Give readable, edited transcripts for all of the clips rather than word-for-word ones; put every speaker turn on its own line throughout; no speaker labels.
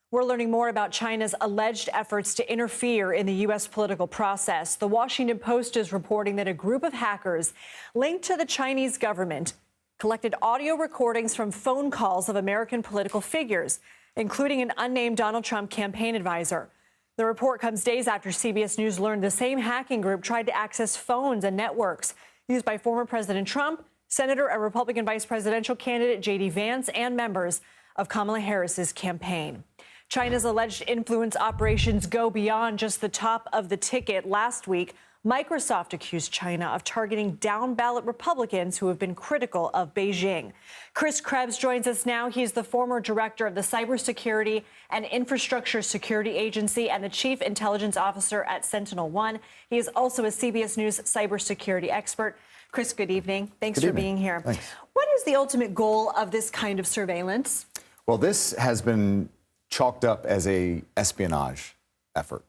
We're learning more about China's alleged efforts to interfere in the U.S. political process. The Washington Post is reporting that a group of hackers linked to the Chinese government collected audio recordings from phone calls of American political figures, including an unnamed Donald Trump campaign advisor. The report comes days after CBS News learned the same hacking group tried to access phones and networks used by former President Trump, Senator and Republican vice presidential candidate J.D. Vance, and members of Kamala Harris's campaign. China's alleged influence operations go beyond just the top of the ticket. Last week, Microsoft accused China of targeting down-ballot Republicans who have been critical of Beijing. Krebs joins us now. He's the former director of the Cybersecurity and Infrastructure Security Agency and the chief intelligence officer at SentinelOne. He is also a CBS News cybersecurity expert. Chris, good evening. Thanks for being here.
Thanks.
What is the ultimate goal of this kind of surveillance?
Well, this has been chalked up as a espionage effort.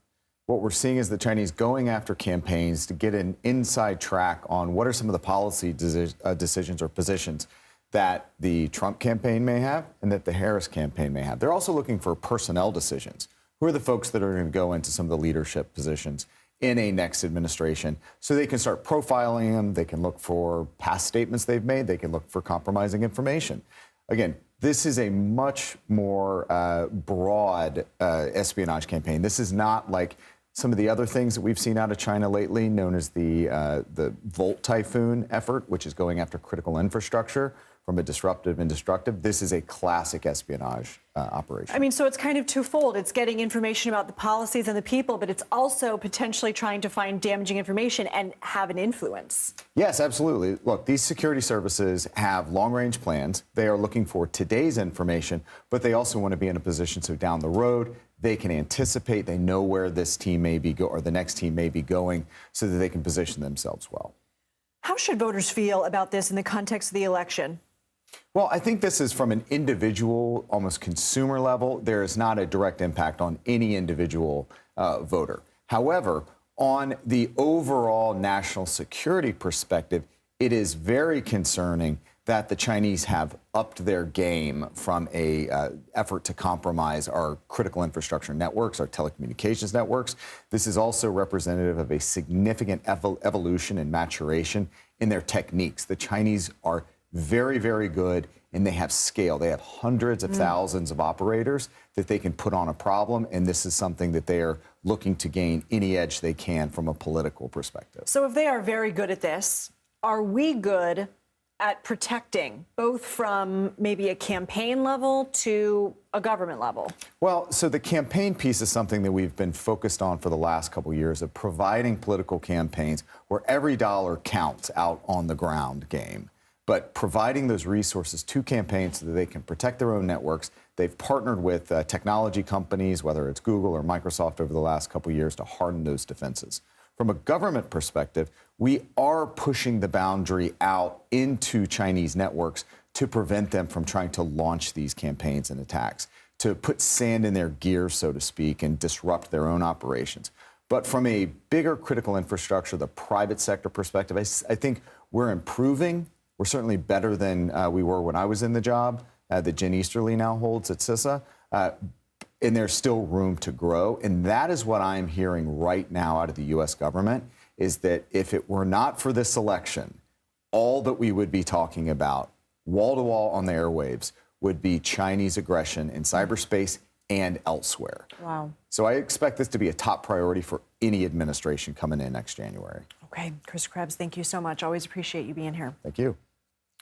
What we're seeing is the Chinese going after campaigns to get an inside track on what are some of the policy decisions or positions that the Trump campaign may have and that the Harris campaign may have. They're also looking for personnel decisions. Who are the folks that are going to go into some of the leadership positions in a next administration, so they can start profiling them. They can look for past statements they've made. They can look for compromising information. Again, this is a much more broad espionage campaign. This is not like some of the other things that we've seen out of China lately, known as the Volt Typhoon effort, which is going after critical infrastructure from a disruptive and destructive. This is a classic espionage operation.
I mean, so it's kind of twofold. It's getting information about the policies and the people, but it's also potentially trying to find damaging information and have an influence.
Yes, absolutely. Look, these security services have long-range plans. They are looking for today's information, but they also want to be in a position so down the road they can anticipate, they know where this team may be or the next team may be going, so that they can position themselves well.
How should voters feel about this in the context of the election?
Well, I think this is from an individual, almost consumer level. There is not a direct impact on any individual voter. However, on the overall national security perspective, it is very concerning that the Chinese have upped their game from a effort to compromise our critical infrastructure networks, our telecommunications networks. This is also representative of a significant evolution and maturation in their techniques. The Chinese are very, very good, and they have scale. They have hundreds of thousands of operators that they can put on a problem, and this is something that they are looking to gain any edge they can from a political perspective.
So if they are very good at this, are we good at protecting, both from maybe a campaign level to a government level?
Well, so the campaign piece is something that we've been focused on for the last couple of years, of providing political campaigns where every dollar counts out on the ground game. But providing those resources to campaigns so that they can protect their own networks. They've partnered with technology companies, whether it's Google or Microsoft, over the last couple of years to harden those defenses. From a government perspective, we are pushing the boundary out into Chinese networks to prevent them from trying to launch these campaigns and attacks, to put sand in their gears, so to speak, and disrupt their own operations. But from a bigger critical infrastructure, the private sector perspective, I think we're improving. We're certainly better than we were when I was in the job that Jen Easterly now holds at CISA. And there's still room to grow. And that is what I'm hearing right now out of the U.S. government, is that if it were not for this election, all that we would be talking about, wall-to-wall on the airwaves, would be Chinese aggression in cyberspace and elsewhere.
Wow.
So I expect this to be a top priority for any administration coming in next January.
Okay, Krebs, thank you so much. Always appreciate you being here.
Thank you.